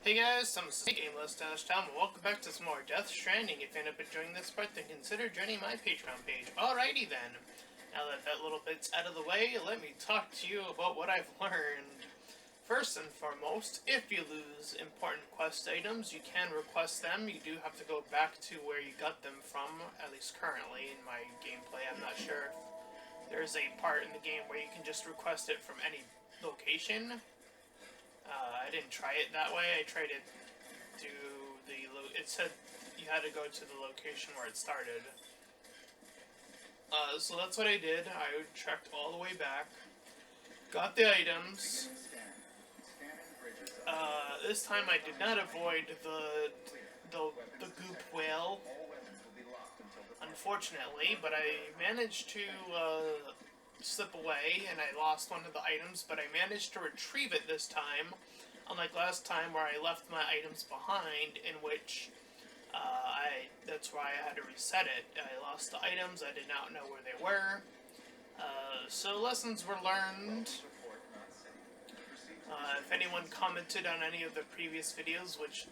Hey guys, I'm Mustached, and welcome back to some more Stranding. If you end up enjoying this part, then consider joining my Patreon page. Alrighty then. Now that that little bit's out of the way, let me talk to you about what I've learned. First and foremost, if you lose important quest items, you can request them. You do have to go back to where you got them from, at least currently in my gameplay. I'm not sure if there's a part in the game where you can just request it from any location. I didn't try it that way. I tried it to it said you had to go to the location where it started. So that's what I did. I trekked all the way back, got the items. This time I did not avoid the goop whale, unfortunately, but I managed to slip away, and I lost one of the items, but I managed to retrieve it this time, unlike last time where I left my items behind, in which that's why I had to reset it. I lost the items, I did not know where they were, so lessons were learned. If anyone commented on any of the previous videos, which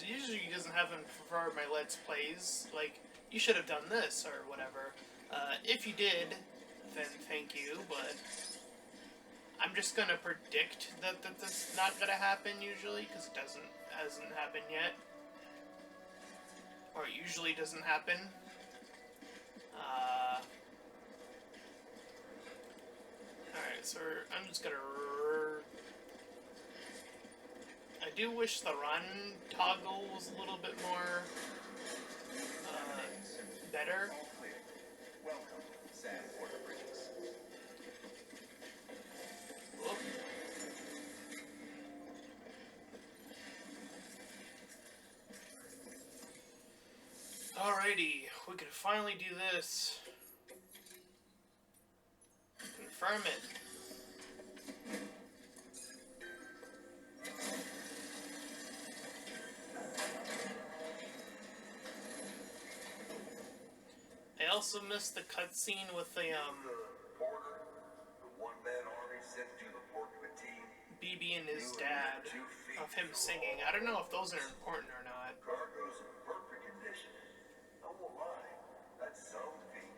usually doesn't happen for my Let's Plays, like, you should have done this, or whatever, if you did, then thank you, but I'm just gonna predict that that's not gonna happen usually, because it hasn't happened yet, or it usually doesn't happen. Alright, so I'm just gonna... I do wish the run toggle was a little bit more better. Alrighty, we can finally do this. Confirm it. I also missed the cutscene with the BB and his dad, of him singing. I don't know if those are important or not. Cargo's in perfect condition. I won't lie, that's some feat.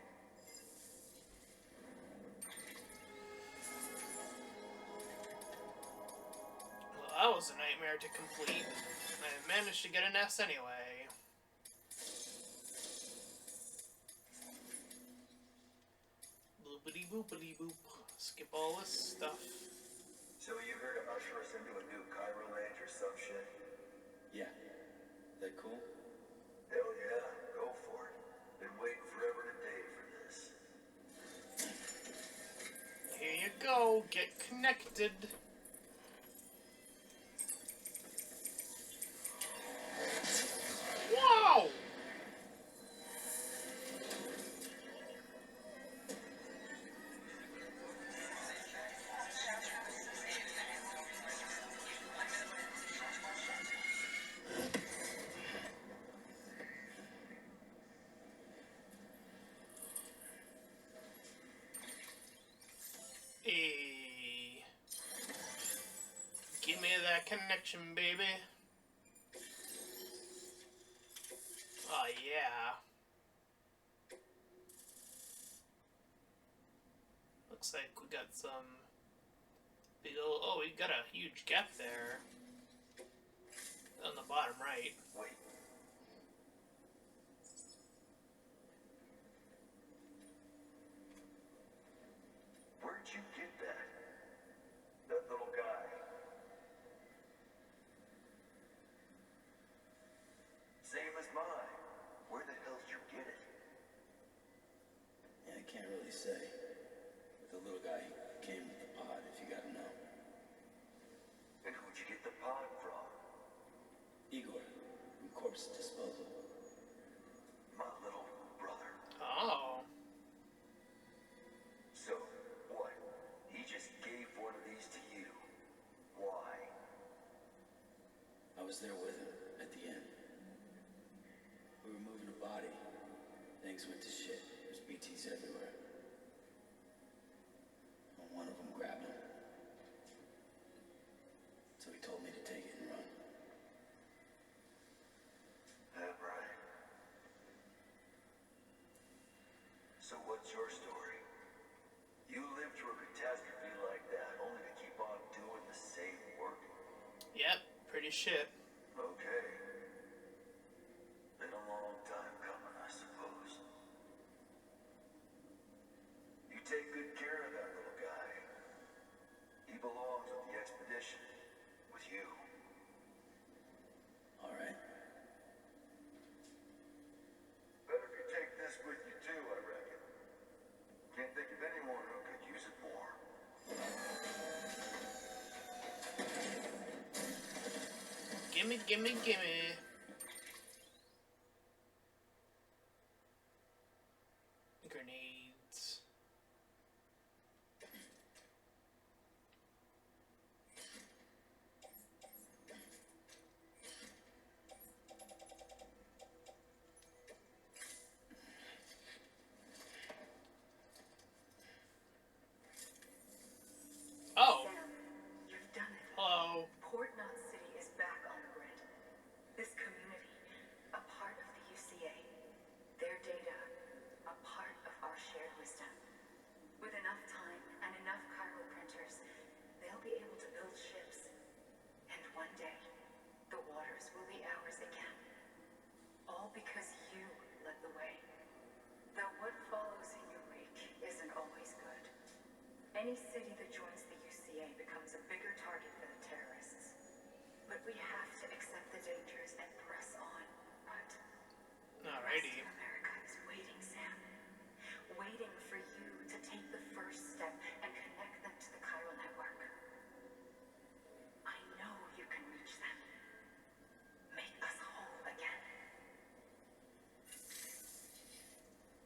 Well, that was a nightmare to complete. I managed to get an S anyway. Boopity boopity boop. Skip all this stuff. So you here to usher us into a new Cairo land or some shit? Yeah. That cool? Hell yeah, go for it. Been waiting forever today for this. Here you go, get connected. Wow! Hey. Give me that connection, baby. Oh, yeah. Looks like we got some big old... Oh, we got a huge gap there. On the bottom right. Wait. Where'd you get that? That little guy? Same as mine. Where the hell did you get it? Yeah, I can't really say. But the little guy came with the pod, if you gotta know. And who'd you get the pod from? Igor, from Corpse Disposal. My little brother. Oh. So, what? He just gave one of these to you. Why? I was there with him at the end. We were moving a body. Things went to shit. There's BTs everywhere. And one of them grabbed him. So he told me to take it and run. What's your story? You lived through a catastrophe like that, only to keep on doing the same work? Yep, pretty shit. Okay. Been a long time coming, I suppose. You take good care of that little guy. He belongs with the expedition. With you. All right. Better if you take this with you too, I reckon. Can't think of anyone who could use it more. Gimme, gimme, gimme. Grenades. Oh, Sam, you've done it. hello. Port Knot City is back on the grid. This community, a part of the UCA. Their data, a part of our shared wisdom. With enough time and enough chiral printers, they'll be able to build ships. And one day, the waters will be ours again. All because you led the way. Though what follows in your wake isn't always good. Any city that joins the UCA becomes a bigger target for the terrorists. But we have to accept the dangers and press on. But the rest Alrighty. of America is waiting, Sam. Waiting for you to take the first step and connect them to the chiral network. I know you can reach them. Make us whole again.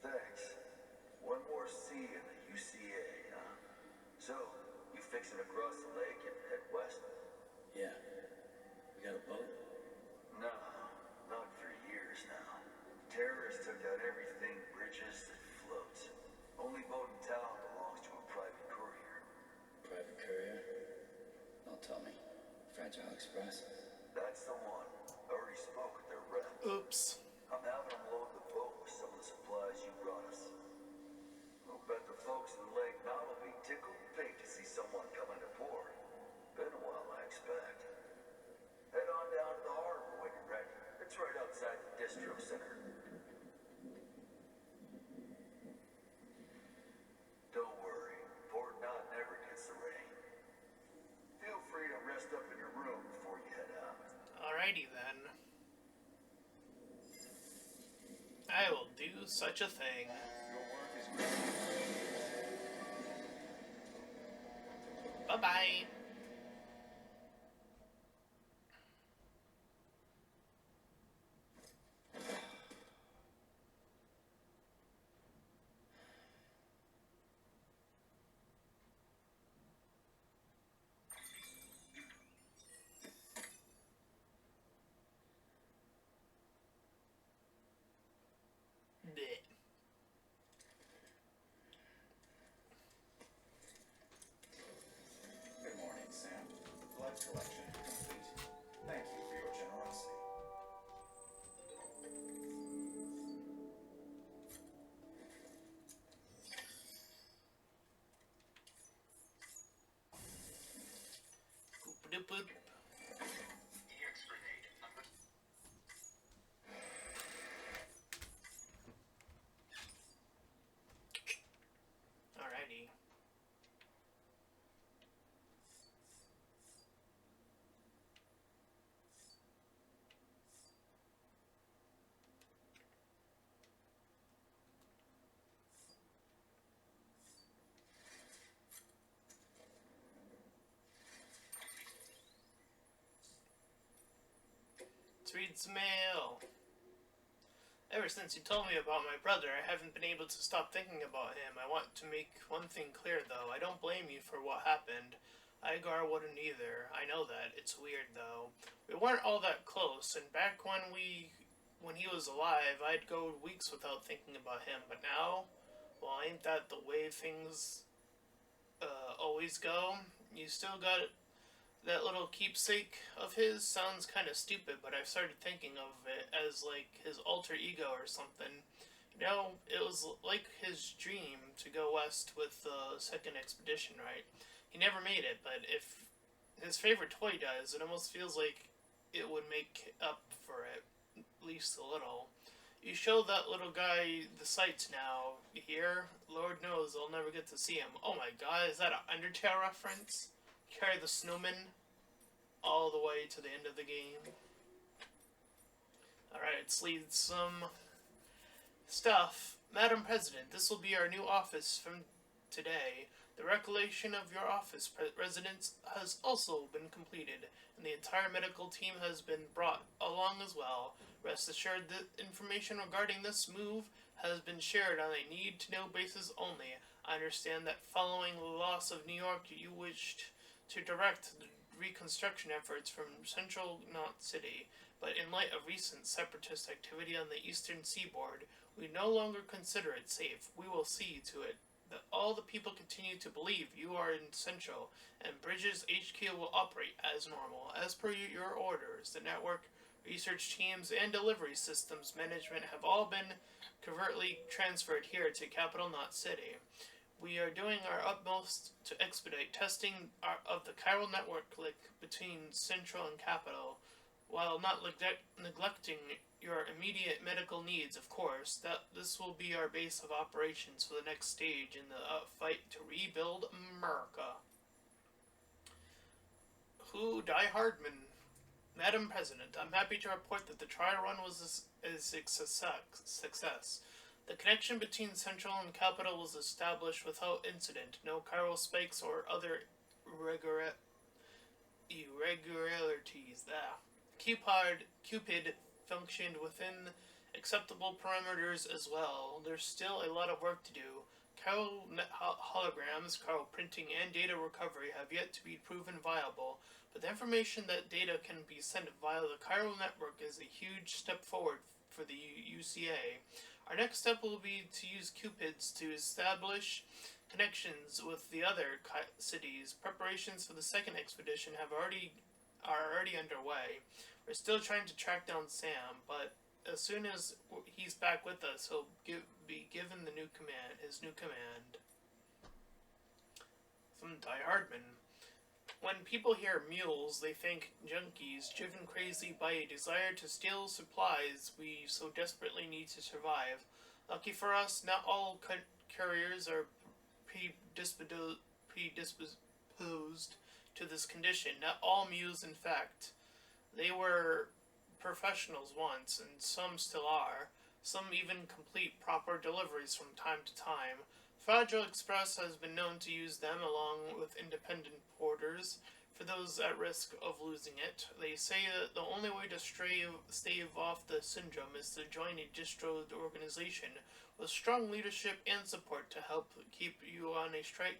Thanks. One more C in the UCA, huh? So, you fixing to cross the lake and head west? Yeah. We got a boat? No, not for years now. Terrorists took out everything bridges that floats. Only boat in town belongs to a private courier. Private courier? Don't tell me. Fragile Express? That's the one. Already spoke with their rep. Oops. I'm having them load the boat with some of the supplies you brought us. I'll bet the folks in the lake now will be tickled pink to see someone coming to port. Been a while, I expect. Head on down to the harbor when you're ready. It's right outside the distro center. Don't worry, Port Knot never gets the rain. Feel free to rest up in your room before you head out. Alrighty then. I will do such a thing. Your work is great. Bye-bye. Bleh. Good morning, Sam. Blood collection complete. Thank you for your generosity. Boop-a-doop-boop. EX grenade number. Alrighty. Let's read some mail. Ever since you told me about my brother, I haven't been able to stop thinking about him. I want to make one thing clear, though. I don't blame you for what happened. Igar wouldn't either. I know that. It's weird, though. We weren't all that close, and back when he was alive, I'd go weeks without thinking about him. But now, well, ain't that the way things always go? You still got that little keepsake of his. Sounds kind of stupid, but I've started thinking of it as like his alter ego or something. You know, it was like his dream to go west with the second expedition, right? He never made it, but if his favorite toy does, it almost feels like it would make up for it, at least a little. You show that little guy the sights now. Here, Lord knows I'll never get to see him. Oh my god, is that an Undertale reference? Carry the snowman all the way to the end of the game. Alright, let's lead some stuff. Madam President, this will be our new office from today. The recollection of your office residence has also been completed, and the entire medical team has been brought along as well. Rest assured that information regarding this move has been shared on a need-to-know basis only. I understand that following the loss of New York, you wished to direct the reconstruction efforts from central Knot City, but in light of recent separatist activity on the eastern seaboard, we no longer consider it safe. We will see to it that all the people continue to believe you are essential, and Bridges HQ will operate as normal. As per your orders, the network, research teams, and delivery systems management have all been covertly transferred here to Capital Knot City. We are doing our utmost to expedite testing of the chiral network link between Central and Capital, while not neglecting your immediate medical needs, of course. That this will be our base of operations for the next stage in the fight to rebuild America. Who Die Hardman. Madam President, I'm happy to report that the trial run was a success. The connection between Central and Capital was established without incident. No chiral spikes or other irregularities. Cupid functioned within acceptable parameters as well. There's still a lot of work to do. Chiral holograms, chiral printing, and data recovery have yet to be proven viable, but the information that data can be sent via the chiral network is a huge step forward for the UCA. Our next step will be to use Cupids to establish connections with the other cities. Preparations for the second expedition are already underway. We're still trying to track down Sam, but as soon as he's back with us, he'll be given his new command. From Die Hardman. When people hear mules, they think junkies driven crazy by a desire to steal supplies we so desperately need to survive. Lucky for us, not all couriers are predisposed to this condition. Not all mules, in fact. They were professionals once, and some still are. Some even complete proper deliveries from time to time. Fragile Express has been known to use them along with independent porters for those at risk of losing it. They say that the only way to stave off the syndrome is to join a distro organization with strong leadership and support to help keep you on the straight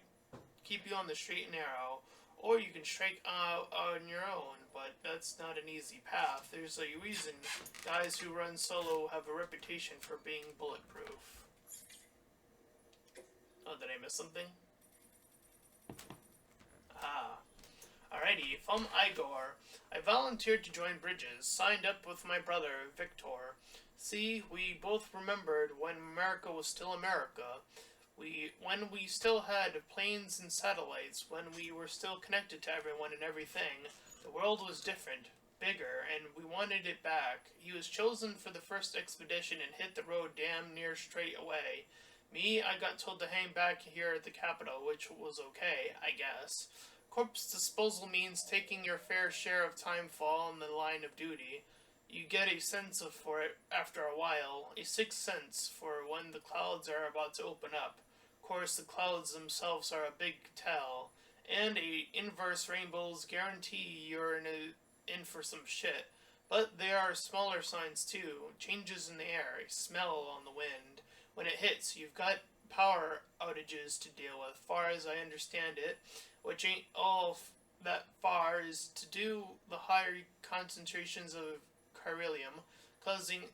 and narrow. Or you can strike out on your own, but that's not an easy path. There's a reason guys who run solo have a reputation for being bulletproof. Oh, did I miss something? Alrighty, from Igor. I volunteered to join Bridges, signed up with my brother, Victor. See, we both remembered when America was still America. When we still had planes and satellites, when we were still connected to everyone and everything. The world was different, bigger, and we wanted it back. He was chosen for the first expedition and hit the road damn near straight away. Me, I got told to hang back here at the capital, which was okay, I guess. Corpse disposal means taking your fair share of time fall in the line of duty. You get a sense for it after a while, a sixth sense for when the clouds are about to open up. Of course, the clouds themselves are a big tell, and inverse rainbows guarantee you're in for some shit. But there are smaller signs too, changes in the air, a smell on the wind. When it hits, you've got power outages to deal with, far as I understand it, which ain't all that far, is to do the higher concentrations of chiralium, causing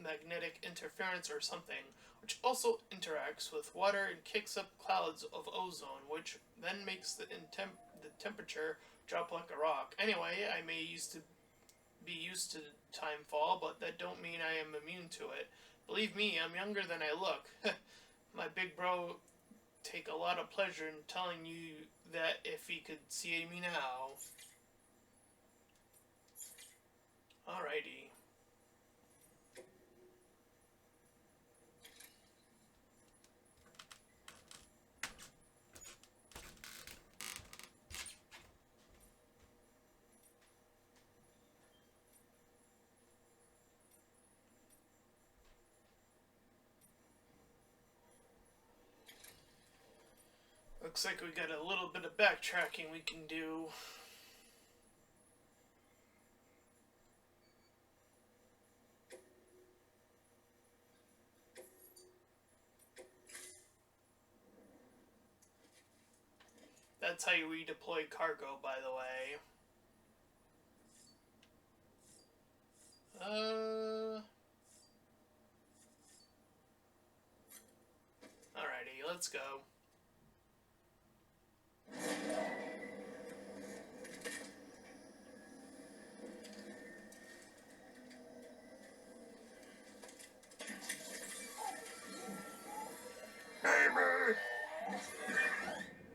magnetic interference or something, which also interacts with water and kicks up clouds of ozone, which then makes the temperature drop like a rock. Anyway, I may used to be used to timefall, but that don't mean I am immune to it. Believe me, I'm younger than I look. My big bro take a lot of pleasure in telling you that if he could see me now. Alrighty. Looks like we got a little bit of backtracking we can do. That's how you redeploy cargo, by the way. Alrighty, let's go.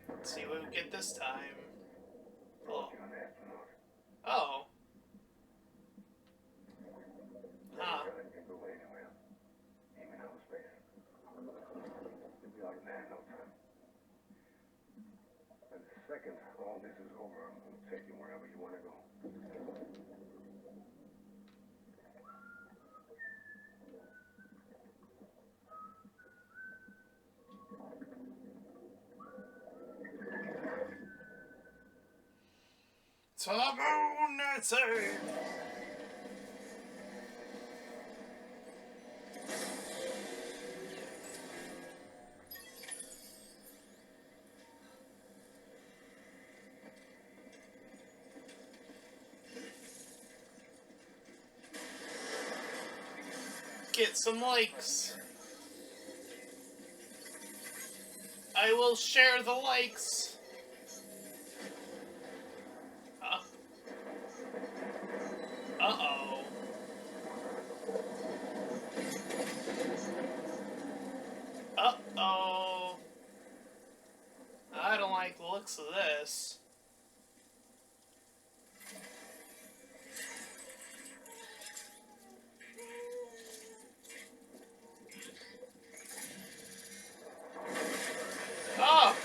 Let's see what we get this time. Oh. Oh. Huh. Second all this is over, I'm going to take you wherever you want to go. To the moon, I say! Get some likes. I will share the likes. Huh? Uh-oh. Uh-oh. I don't like the looks of this. Oh!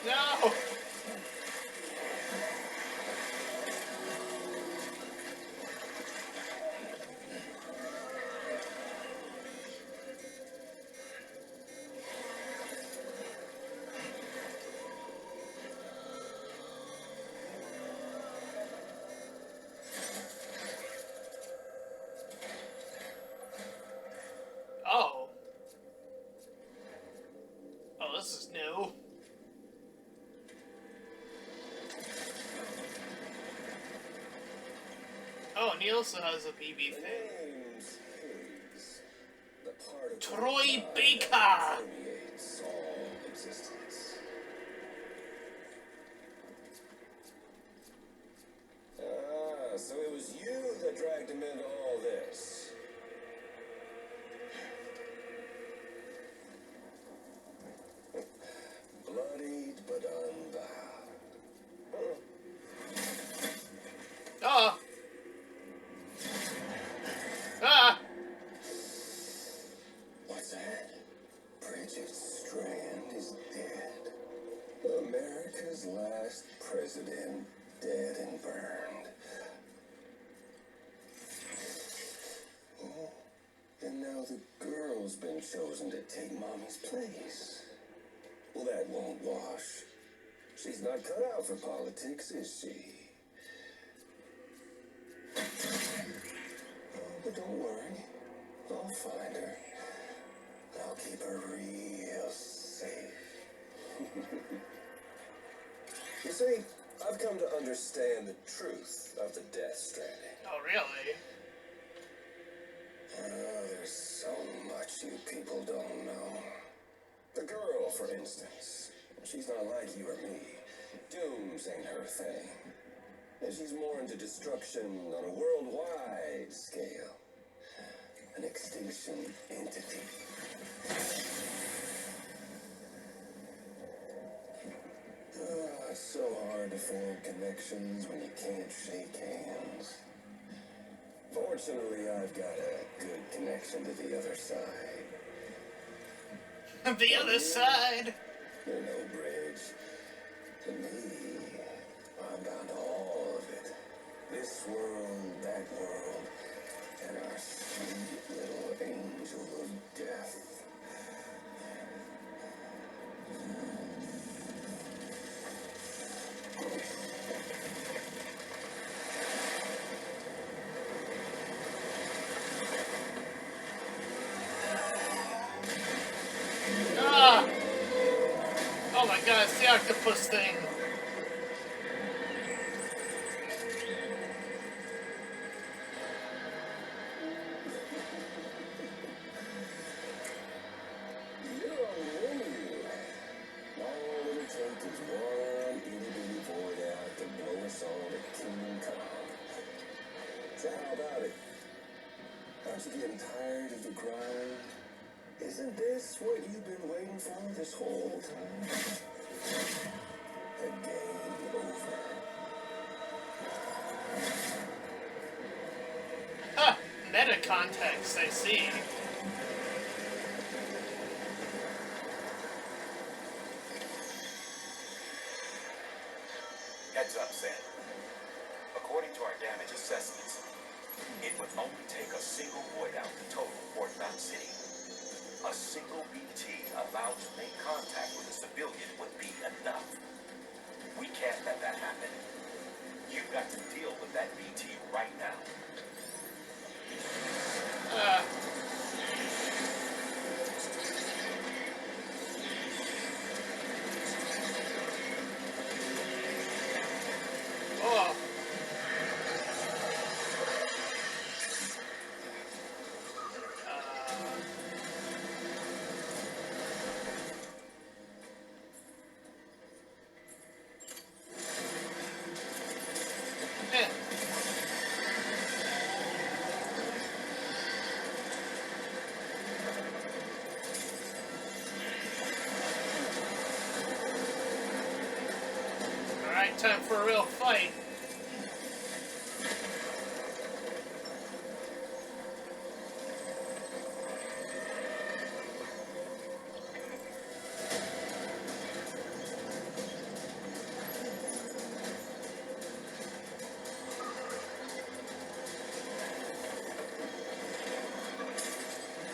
No! Oh. Oh, this is new. Oh, and he also has a BB thing. Name's Hades, the part of Troy God Baker! that permeates all existence. Ah, so it was you that dragged him into all this. Bloodied but unbound. Ah! Ah! What's that? Bridget Strand is dead. America's last president, dead and burned. Oh, and now the girl's been chosen to take Mommy's place. Well, that won't wash. She's not cut out for politics, is she? Oh, but don't worry. I'll find her. I'll keep her real safe. You see, I've come to understand the truth of the Death Stranding. Oh, really? Oh, there's so much you people don't know. The girl, for instance, she's not like you or me. Dooms ain't her thing. And she's more into destruction on a worldwide scale. An extinction entity. It's so hard to form connections when you can't shake hands. Fortunately, I've got a good connection to the other side. The other side! You're no bridge. To me, I'm down to all of it. This world, that world, and our sweet little angel of death. Ah! Oh my god, it's the octopus thing. You're on the menu. All it'll take is one itty-bitty void out to blow us all to kingdom come. So how about it? Aren't you getting tired of the grind? Isn't this what you've been waiting for this whole time? The game over. Huh, meta context, I see. Heads up, Sam. According to our damage assessments, it would only take a single void out to total Port Mountain City. A single BT allowed to make contact with a civilian would be enough. We can't let that happen. You've got to deal with that BT right now. Oh. Eh. Alright, time for a real fight.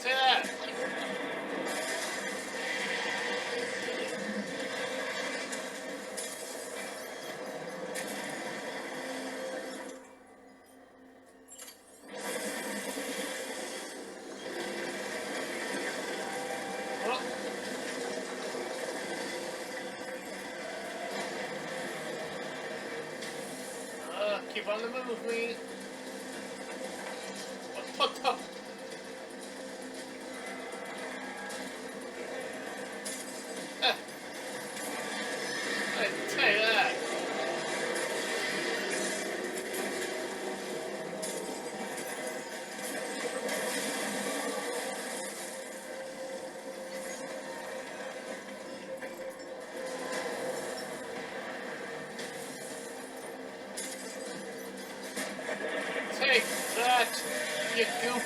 See that? Oh. Keep on the move, me. What the? I tell you that. Take that, you goop.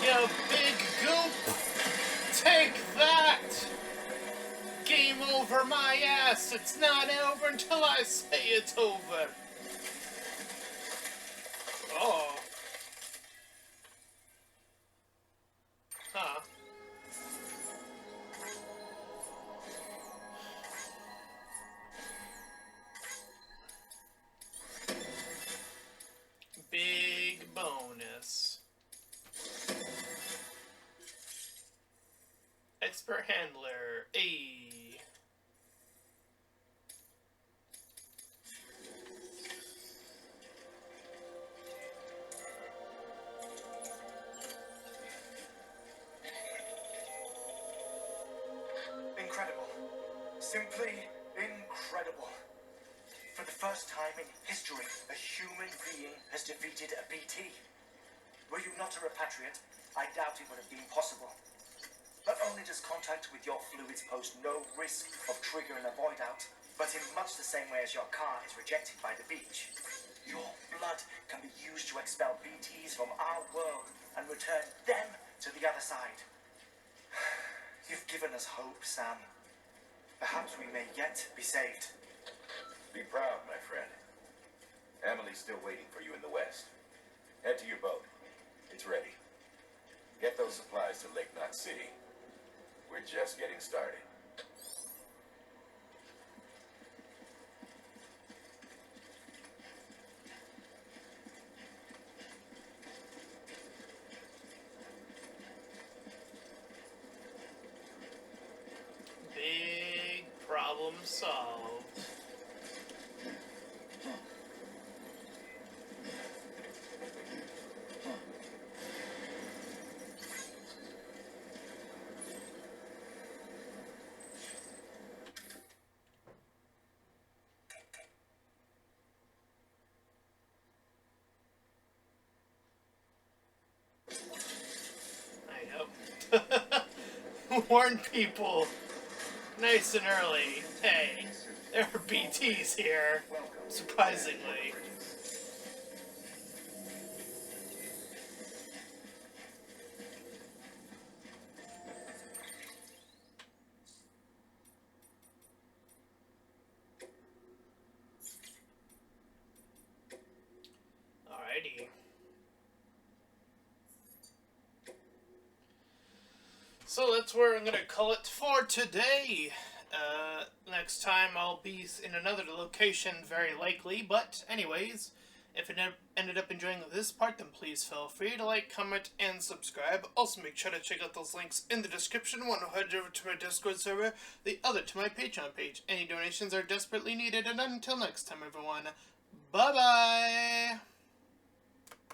You big goop! Take that! Game over my ass! It's not over until I say it's over! Oh. Expert handler. A. Incredible. Simply incredible. For the first time in history, a human being has defeated a BT. Were you not a repatriate, I doubt it would have been possible. Not only does contact with your fluids pose no risk of triggering a void out, but in much the same way as your car is rejected by the beach, your blood can be used to expel BTs from our world and return them to the other side. You've given us hope, Sam. Perhaps we may yet be saved. Be proud, my friend. Emily's still waiting for you in the west. Head to your boat. It's ready. Get those supplies to Lake Knot City. We're just getting started. Big problem solved. Warn people nice and early. Hey, there are BTs here, surprisingly. Alrighty. So that's where I'm going to call it for today. Next time I'll be in another location, very likely. But anyways, if you ended up enjoying this part, then please feel free to like, comment, and subscribe. Also make sure to check out those links in the description. One head over to my Discord server, the other to my Patreon page. Any donations are desperately needed. And until next time, everyone, bye-bye!